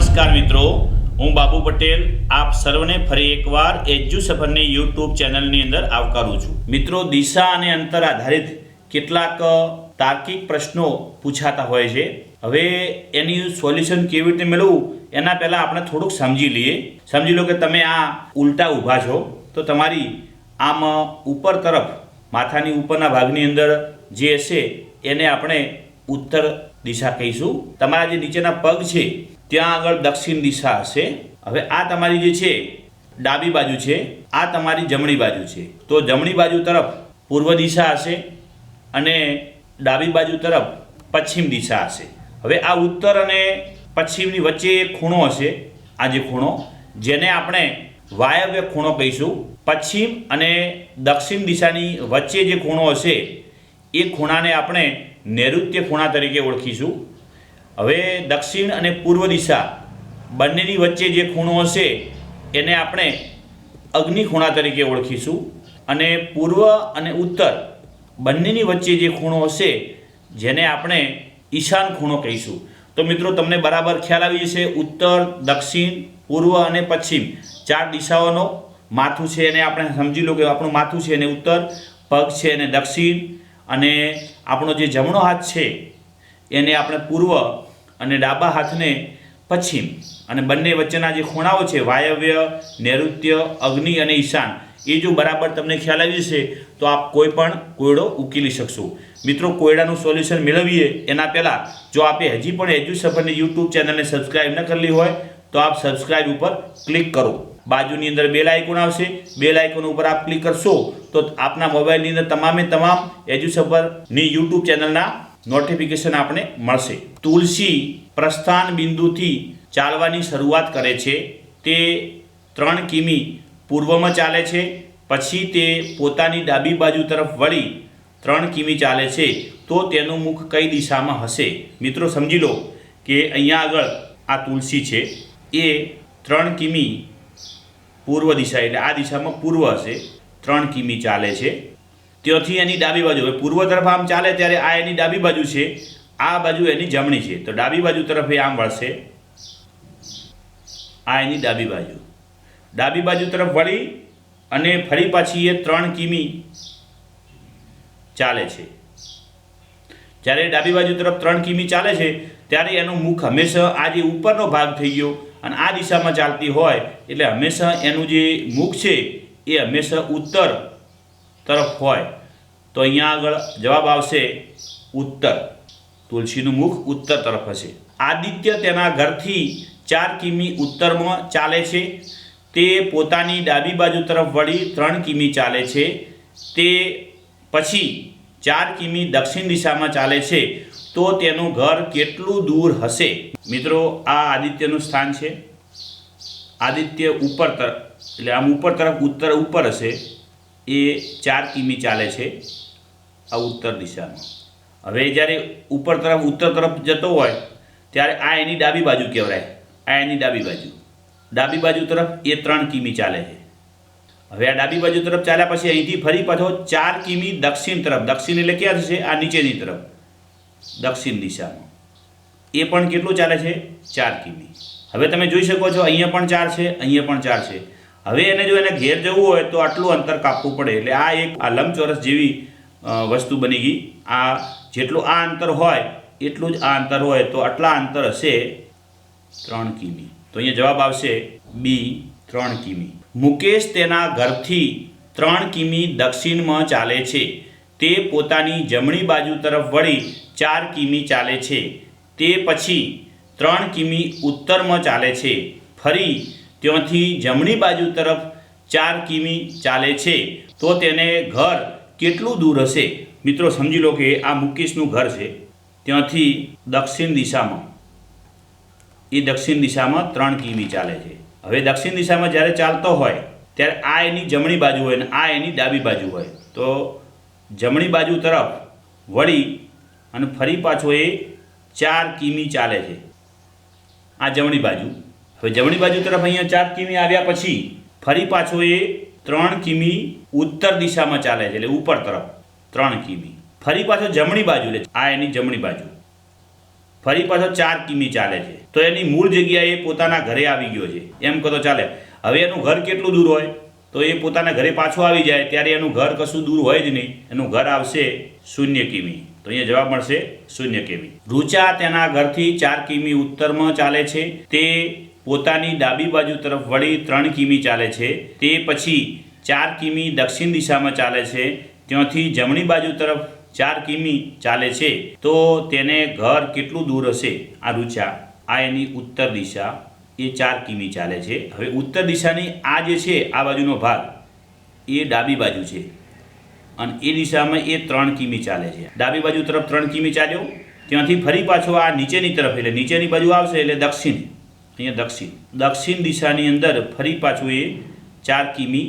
નમસ્કાર મિત્રો, હું બાબુ પટેલ આપ સર્વને ફરી એકવાર એજ્યુ સફરની યુટ્યુબ ચેનલની અંદર આવકારું છું। મિત્રો, દિશા અને અંતર આધારિત કેટલાક તાર્કિક પ્રશ્નો પૂછાતા હોય છે। હવે એની સોલ્યુશન કેવી રીતે મેળવવું એના પહેલાં આપણે થોડુંક સમજી લઈએ। સમજી લો કે તમે આ ઉલટા ઊભા છો તો તમારી આમ ઉપર તરફ માથાની ઉપરના ભાગની અંદર જે હશે એને આપણે ઉત્તર દિશા કહીશું। તમારા જે નીચેના પગ છે ત્યાં આગળ દક્ષિણ દિશા હશે। હવે આ તમારી જે છે ડાબી બાજુ છે, આ તમારી જમણી બાજુ છે, તો જમણી બાજુ તરફ પૂર્વ દિશા હશે અને ડાબી બાજુ તરફ પશ્ચિમ દિશા હશે। હવે આ ઉત્તર અને પશ્ચિમની વચ્ચે એક ખૂણો હશે, આ જે ખૂણો જેને આપણે વાયવ્ય ખૂણો કહીશું। પશ્ચિમ અને દક્ષિણ દિશાની વચ્ચે જે ખૂણો હશે એ ખૂણાને આપણે નૈઋત્ય ખૂણા તરીકે ઓળખીશું। હવે દક્ષિણ અને પૂર્વ દિશા બંનેની વચ્ચે જે ખૂણો હશે એને આપણે અગ્નિ ખૂણા તરીકે ઓળખીશું અને પૂર્વ અને ઉત્તર બંનેની વચ્ચે જે ખૂણો હશે જેને આપણે ઈશાન ખૂણો કહીશું। તો મિત્રો, તમને બરાબર ખ્યાલ આવી જશે, ઉત્તર, દક્ષિણ, પૂર્વ અને પશ્ચિમ ચાર દિશાઓનો માથું છે એને આપણે સમજી લો કે આપણું માથું છે એને ઉત્તર, પગ છે એને દક્ષિણ અને આપણો જે જમણો હાથ છે એને આપણે પૂર્વ અને ડાબા હાથને પશ્ચિમ અને બંને વચ્ચેના જે ખૂણાઓ છે વાયવ્ય, નૈઋત્ય, અગ્નિ અને ઈશાન એ જો બરાબર તમને ખ્યાલ આવી જશે તો આપ કોઈ પણ કોયડો ઉકેલી શકશો। મિત્રો, કોયડાનું સોલ્યુશન મેળવીએ એના પહેલાં જો આપે હજી પણ એજ્યુ સફરની યુટ્યુબ ચેનલને સબસ્ક્રાઈબ ન કરેલી હોય તો આપ સબસ્ક્રાઈબ ઉપર ક્લિક કરો। બાજુની અંદર બેલ આઇકોન આવશે, બેલ આઇકોન ઉપર આપ ક્લિક કરશો તો આપના મોબાઈલની અંદર તમામ એજ્યુ સફરની યુટ્યુબ ચેનલના નોટિફિકેશન આપણે મળશે। તુલસી પ્રસ્થાન બિંદુથી ચાલવાની શરૂઆત કરે છે, તે 3 કિમી પૂર્વમાં ચાલે છે, પછી તે પોતાની ડાબી બાજુ તરફ વળી 3 કિમી ચાલે છે, તો તેનું મુખ કઈ દિશામાં હશે? મિત્રો, સમજી લો કે અહીંયા આગળ આ તુલસી છે એ 3 કિમી પૂર્વ દિશા એટલે આ દિશામાં પૂર્વ હશે, 3 કિમી ચાલે છે, ત્યાંથી એની ડાબી બાજુ હવે પૂર્વ તરફ આમ ચાલે ત્યારે આ એની ડાબી બાજુ છે, આ બાજુ એની જમણી છે, તો ડાબી બાજુ તરફ એ આમ વળશે, આ એની ડાબી બાજુ તરફ વળી અને ફરી પાછી એ 3 કિમી ચાલે છે। જ્યારે ડાબી બાજુ તરફ 3 કિમી ચાલે છે ત્યારે એનું મુખ હંમેશા આ જે ઉપરનો ભાગ થઈ ગયો અને આ દિશામાં ચાલતી હોય એટલે હંમેશા એનું જે મુખ છે એ હંમેશા ઉત્તર તરફ હોય, તો અહીંયા આગળ જવાબ આવશે ઉત્તર। તુલસીનું મુખ ઉત્તર તરફ હશે। આદિત્ય તેના ઘરથી 4 કિમી ઉત્તરમાં ચાલે છે, તે પોતાની ડાબી બાજુ તરફ વળી 3 કિમી ચાલે છે, તે પછી 4 કિમી દક્ષિણ દિશામાં ચાલે છે, તો તેનું ઘર કેટલું દૂર હશે? મિત્રો, આ આદિત્યનું સ્થાન છે। આદિત્ય ઉપર તરફ એટલે આમ ઉપર તરફ ઉત્તર ઉપર હશે, એ 4 કિમી ચાલે છે આ ઉત્તર દિશામાં। હવે જ્યારે ઉપર તરફ ઉત્તર તરફ જતો હોય ત્યારે આ એની ડાબી બાજુ કહેવાય, આ એની ડાબી બાજુ તરફ એ 3 કિમી ચાલે છે। હવે આ ડાબી બાજુ તરફ ચાલ્યા પછી અહીંથી ફરી પાછો 4 કિમી દક્ષિણ તરફ, દક્ષિણ એટલે ક્યાં થશે? આ નીચેની તરફ દક્ષિણ દિશામાં, એ પણ કેટલું ચાલે છે? 4 કિમી। હવે તમે જોઈ શકો છો અહીંયા પણ 4 છે, અહીંયા પણ 4 છે। હવે એને જો એને ઘેર જવું હોય તો આટલું અંતર કાપવું પડે, એટલે આ એક આ લંબચોરસ જેવી વસ્તુ બની ગઈ। આ જેટલું આ અંતર હોય એટલું જ આ અંતર હોય, તો આટલા અંતર હશે 3 કિમી। તો અહીંયા જવાબ આવશે બી, 3 કિમી। મુકેશ તેના ઘરથી 3 કિમી દક્ષિણમાં ચાલે છે, તે પોતાની જમણી બાજુ તરફ વળી 4 કિમી ચાલે છે, તે પછી 3 કિમી ઉત્તરમાં ચાલે છે, ફરી ત્યાંથી જમણી બાજુ તરફ 4 કિમી ચાલે છે, તો તેને ઘર કેટલું દૂર હશે? મિત્રો, સમજી લો કે આ મુકેશનું ઘર છે, ત્યાંથી દક્ષિણ દિશામાં 3 કિમી ચાલે છે। હવે દક્ષિણ દિશામાં જ્યારે ચાલતો હોય ત્યારે આ એની જમણી બાજુ હોય અને આ એની ડાબી બાજુ હોય, તો જમણી બાજુ તરફ વળી અને ફરી પાછો એ 4 કિમી ચાલે છે, આ જમણી બાજુ। હવે જમણી બાજુ તરફ અહીંયા 4 કિમી આવ્યા પછી ફરી પાછો એ 3 કિમી ઉત્તર દિશામાં ચાલે છે, એટલે ઉપર તરફ 3 કિમી, ફરી પાછો જમણી બાજુ, એટલે આ એની જમણી બાજુ, ફરી પાછો 4 કિમી ચાલે છે, તો એની મૂળ જગ્યાએ પોતાના ઘરે આવી ગયો છે એમ કહો તો ચાલે. હવે એનું ઘર કેટલું દૂર હોય? તો એ પોતાના ઘરે પાછો આવી જાય ત્યારે એનું ઘર કશું દૂર હોય જ નહીં, એનું ઘર આવશે 0 કિમી. તો અહીંયા જવાબ મળશે 0 કિમી. રૂચા તેના ઘરથી 4 કિમી ઉત્તરમાં ચાલે છે, તે પોતાની ડાબી બાજુ તરફ વળી 3 કિમી ચાલે છે, તે પછી 4 કિમી દક્ષિણ દિશામાં ચાલે છે, ત્યાંથી જમણી બાજુ તરફ 4 કિમી ચાલે છે, તો તેને ઘર કેટલું દૂર હશે? આ રૂચા, આ એની ઉત્તર દિશા, એ 4 કિમી ચાલે છે. હવે ઉત્તર દિશાની આ જે છે આ બાજુનો ભાગ એ ડાબી બાજુ છે અને એ દિશામાં એ 3 કિમી ચાલે છે. ડાબી બાજુ તરફ 3 કિમી ચાલ્યો, ત્યાંથી ફરી પાછો આ નીચેની તરફ એટલે નીચેની બાજુ આવશે એટલે દક્ષિણ, અહીંયા દક્ષિણ દિશાની અંદર ફરી પાછું એ 4 કિમી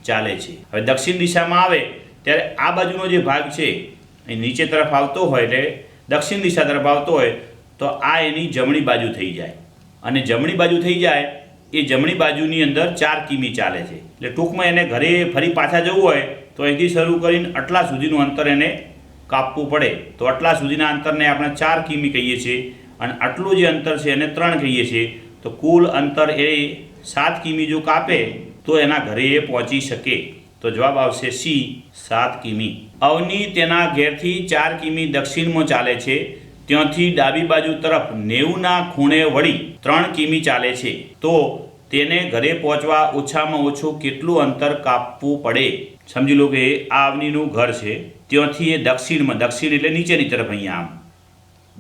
ચાલે છે. હવે દક્ષિણ દિશામાં આવે ત્યારે આ બાજુનો જે ભાગ છે એ નીચે તરફ આવતો હોય એટલે દક્ષિણ દિશા તરફ આવતો હોય તો આ એની જમણી બાજુ થઈ જાય, અને જમણી બાજુ થઈ જાય એ જમણી બાજુની અંદર 4 કિમી ચાલે છે. એટલે ટૂંકમાં એને ઘરે ફરી પાછા જવું હોય તો અહીંથી શરૂ કરીને આટલા સુધીનું અંતર એને કાપવું પડે. તો આટલા સુધીના અંતરને આપણે 4 કિમી કહીએ છીએ અને આટલું જે અંતર છે એને 3 કહીએ છીએ. તો કુલ અંતર એ 7 કિમી જો કાપે તો એના ઘરે એ પહોંચી શકે. તો જવાબ આવશે સી, 7 કિમી. અવની તેના ઘેરથી 4 કિમી દક્ષિણમાં ચાલે છે, ત્યાંથી ડાબી બાજુ તરફ 90ના ખૂણે વળી 3 કિમી ચાલે છે, તો તેને ઘરે પહોંચવા ઓછામાં ઓછું કેટલું અંતર કાપવું પડે? સમજી લો કે આ અવનીનું ઘર છે, ત્યાંથી એ દક્ષિણમાં, દક્ષિણ એટલે નીચેની તરફ, અહીંયા આમ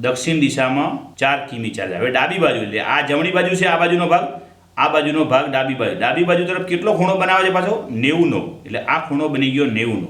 દક્ષિણ દિશામાં 4 કિમી ચાલે. હવે ડાબી બાજુ એટલે આ જમણી બાજુ છે, આ બાજુનો ભાગ, આ બાજુનો ભાગ ડાબી બાજુ તરફ કેટલો ખૂણો બનાવે છે પાછો? 90નો. એટલે આ ખૂણો બની ગયો 90નો.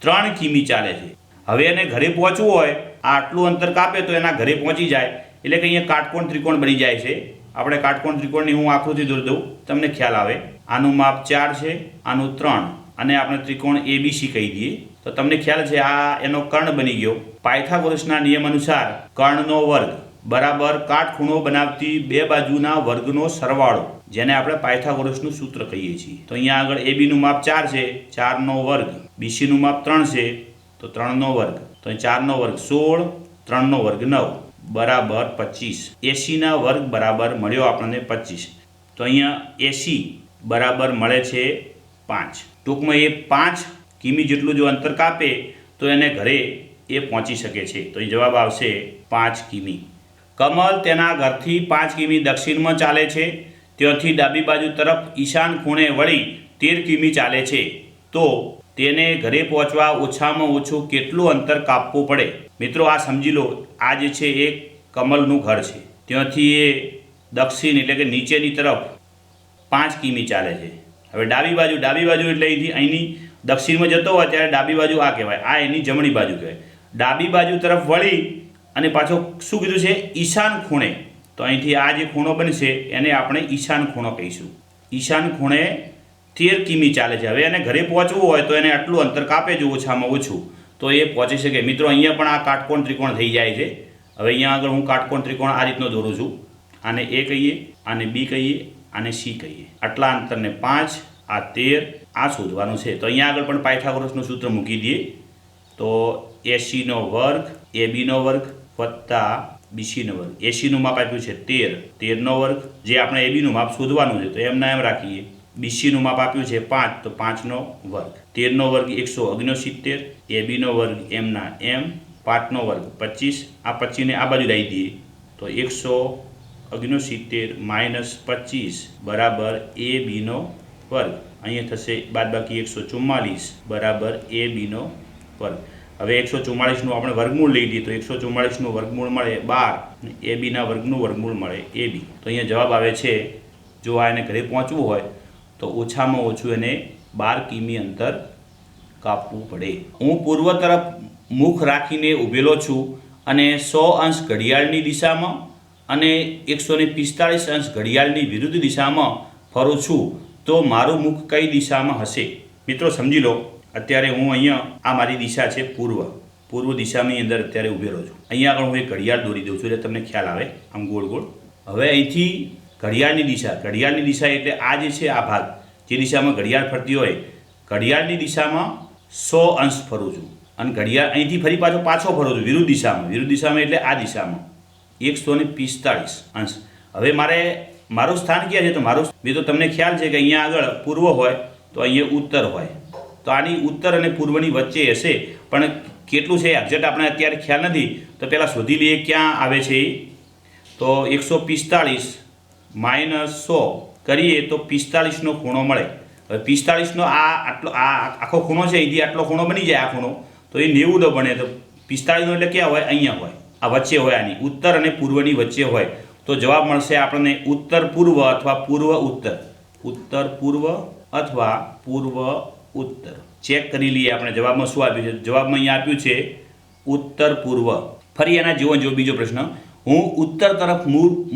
3 કિમી ચાલે છે. હવે એને ઘરે પહોંચવું હોય, આટલું અંતર કાપે તો એના ઘરે પહોંચી જાય. એટલે કે અહીંયા કાટકોણ ત્રિકોણ બની જાય છે. આપણે કાટકોણ ત્રિકોણની હું આકૃતિ દોરી દઉં, તમને ખ્યાલ આવે. આનું માપ 4 છે, આનું 3, અને આપણે ત્રિકોણ ABC કહી દઈએ તો તમને ખ્યાલ છે આ એનો કર્ણ બની ગયો. પાયથાગોરસના નિયમ અનુસાર કર્ણનો વર્ગ બરાબર કાટખૂણો બનાવતી બે બાજુના વર્ગનો સરવાળો, જેને આપણે પાયથાગોરસનું સૂત્ર કહીએ છીએ. તો અહીંયા આગળ ABનું માપ 4 છે, 4નો વર્ગ, BCનું માપ 3 છે તો 3નો વર્ગ, તો 4નો વર્ગ 16, 3નો વર્ગ 9 બરાબર 25. ACના વર્ગ બરાબર મળ્યો આપણને 25. તો અહીંયા AC બરાબર મળે છે 5. ટૂંકમાં એ 5 કિમી જેટલું જો અંતર કાપે તો એને ઘરે એ પહોંચી શકે છે. તો એ જવાબ આવશે 5 કિમી. કમલ તેના ઘરથી 5 કિમી દક્ષિણમાં ચાલે છે, ત્યાંથી ડાબી બાજુ તરફ ઈશાન ખૂણે વળી 13 કિમી ચાલે છે, તો તેને ઘરે પહોંચવા ઓછામાં ઓછું કેટલું અંતર કાપવું પડે? મિત્રો આ સમજી લો, આ જે છે એ કમલનું ઘર છે, ત્યાંથી એ દક્ષિણ એટલે કે નીચેની તરફ 5 કિમી ચાલે છે. હવે ડાબી બાજુ એટલે અહીંની દક્ષિણમાં જતો હોય ત્યારે ડાબી બાજુ આ કહેવાય, આ એની જમણી બાજુ કહેવાય. ડાબી બાજુ તરફ વળી અને પાછો શું કીધું છે? ઈશાન ખૂણે. તો અહીંથી આ જે ખૂણો બનશે એને આપણે ઈશાન ખૂણો કહીશું. ઈશાન ખૂણે 13 કિમી ચાલે છે. હવે એને ઘરે પહોંચવું હોય તો એને આટલું અંતર કાપે જો ઓછામાં ઓછું, તો એ પહોંચી શકે. મિત્રો અહીંયા પણ આ કાટકોણ ત્રિકોણ થઈ જાય છે. હવે અહીંયા આગળ હું કાટકોણ ત્રિકોણ આ રીતનો દોરું છું. આને A કહીએ, આને B કહીએ, આને C કહીએ. આટલા અંતરને 5, આ 13, આ શોધવાનું છે. તો અહીંયા આગળ પણ પાયથાગોરસનું સૂત્ર મૂકી દઈએ. તો ACનો વર્ગ, ABનો વર્ગ વત્તા BCનો વર્ગ. ACનું માપ આપ્યું છે 13, 13નો વર્ગ, જે આપણે ABનું માપ શોધવાનું છે તો એમના એમ રાખીએ. BCનું માપ આપ્યું છે 5, તો 5નો વર્ગ. 13નો વર્ગ 169, ABનો વર્ગ એમના એમ, 5નો વર્ગ 25. આ 25ને આ બાજુ લાવી દઈએ તો 169 માઇનસ 25 બરાબર ABનો વર્ગ. અહીંયા થશે બાદબાકી 144 બરાબર ABનો વર્ગ. હવે 144નું આપણે વર્ગમૂળ લઈ લઈએ તો 144નું વર્ગમૂળ મળે 12 અને ABના વર્ગનું વર્ગમૂળ મળે AB. તો અહીંયા જવાબ આવે છે, જો આ એને ઘરે પહોંચવું હોય તો ઓછામાં ઓછું એને 12 કિમી અંતર કાપવું પડે. હું પૂર્વ તરફ મુખ રાખીને ઊભેલો છું અને 100 અંશ ઘડિયાળની દિશામાં અને 145 અંશ ઘડિયાળની વિરુદ્ધ દિશામાં ફરું છું, તો મારું મુખ કઈ દિશામાં હશે? મિત્રો સમજી લો, અત્યારે હું અહીંયા આ મારી દિશા છે પૂર્વ દિશાની અંદર અત્યારે ઊભેલો છું. અહીંયા આગળ હું એક ઘડિયાળ દોરી દઉં છું એટલે તમને ખ્યાલ આવે આમ ગોળ ગોળ. હવે અહીંથી ઘડિયાળની દિશા એટલે આ જે છે આ ભાગ, જે દિશામાં ઘડિયાળ ફરતી હોય, ઘડિયાળની દિશામાં 100 અંશ ફરું છું અને ઘડિયાળ અહીંથી ફરી પાછો ફરું છું વિરુદ્ધ દિશામાં એટલે આ દિશામાં. 145 અંશ. હવે મારું સ્થાન ક્યાં છે? તો તો તમને ખ્યાલ છે કે અહીંયા આગળ પૂર્વ હોય તો અહીંયા ઉત્તર હોય, તો આની ઉત્તર અને પૂર્વની વચ્ચે હશે, પણ કેટલું છે એક્ઝેક્ટ આપણે અત્યારે ખ્યાલ નથી. તો પહેલાં શોધી લઈએ ક્યાં આવે છે. તો 145 - 100 કરીએ તો 45નો ખૂણો મળે. હવે 45નો આ આખો ખૂણો છે, અહીંથી આટલો ખૂણો બની જાય આ ખૂણો, તો એ 90 બને. તો 45નો એટલે ક્યાં હોય? અહીંયા હોય, આ વચ્ચે હોય, આની ઉત્તર અને પૂર્વની વચ્ચે હોય. તો જવાબ મળશે આપણને ઉત્તર પૂર્વ અથવા પૂર્વ ઉત્તર. ઉત્તર પૂર્વ અથવા પૂર્વ ઉત્તર. ચેક કરી લઈએ આપણે જવાબમાં શું આપ્યું છે. જવાબમાં અહીંયા આપ્યું છે ઉત્તર પૂર્વ. ફરી એના જેવો બીજો પ્રશ્ન. હું ઉત્તર તરફ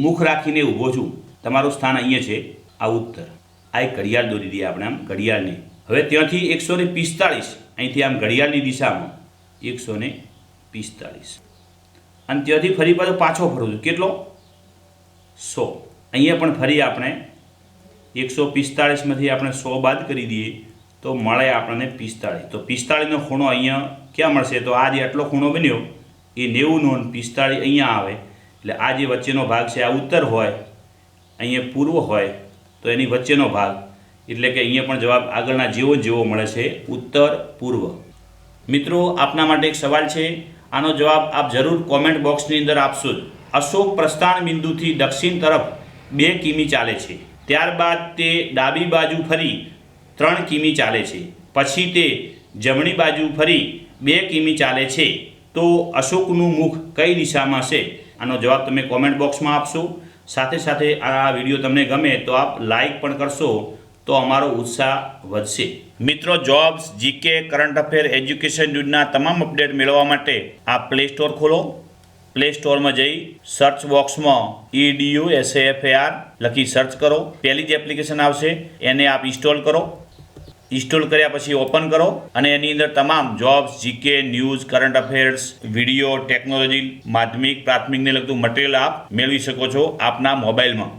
મુખ રાખીને ઊભો છું. તમારું સ્થાન અહીંયા છે, આ ઉત્તર. આ એક ઘડિયાળ દોરી દઈએ આપણે, આમ ઘડિયાળની. હવે ત્યાંથી 145 અહીંથી આમ ઘડિયાળની દિશામાં 145, અને ત્યાંથી ફરી પાછો ફરું છું. કેટલો? 100. અહીંયા પણ ફરી આપણે 145માંથી આપણે 100 બાદ કરી દઈએ તો મળે આપણને 45. તો 45નો ખૂણો અહીંયા ક્યાં મળશે? તો આ જે આટલો ખૂણો બન્યો એ 90નો, 45 અહીંયા આવે. એટલે આ જે વચ્ચેનો ભાગ છે આ ઉત્તર હોય, અહીંયા પૂર્વ હોય, તો એની વચ્ચેનો ભાગ, એટલે કે અહીંયા પણ જવાબ આગળના જેવો મળે છે, ઉત્તર પૂર્વ. મિત્રો, આપના માટે એક સવાલ છે. આનો જવાબ આપ જરૂર કોમેન્ટ બોક્સની અંદર આપશો જ. અશોક પ્રસ્થાન બિંદુથી દક્ષિણ તરફ 2 કિમી ચાલે છે. ત્યારબાદ તે ડાબી બાજુ ફરી 3 કિમી ચાલે છે. પછી તે જમણી બાજુ ફરી 2 કિમી ચાલે છે. તો અશોકનું મુખ કઈ દિશામાં છે? આનો જવાબ તમે કોમેન્ટ બોક્સમાં આપશો. સાથે સાથે આ વિડીયો તમને ગમે તો આપ લાઈક પણ કરશો, તો અમારો ઉત્સાહ વધશે. મિત્રો, jobs, GK, current affair, education ન્યૂઝના તમામ અપડેટ મેળવવા માટે આપ પ્લે સ્ટોર ખોલો. પ્લે સ્ટોરમાં જઈ સર્ચ બોક્સમાં EDUSAFAR લખી સર્ચ કરો. પહેલી જ એપ્લિકેશન આવશે એને આપ ઇન્સ્ટોલ કરો. ઇન્સ્ટોલ કર્યા પછી ઓપન કરો અને એની અંદર તમામ jobs, GK, news, current affairs, video, technology, માધ્યમિક, પ્રાથમિકને લગતું મટીરિયલ આપ મેળવી શકો છો આપના મોબાઈલમાં.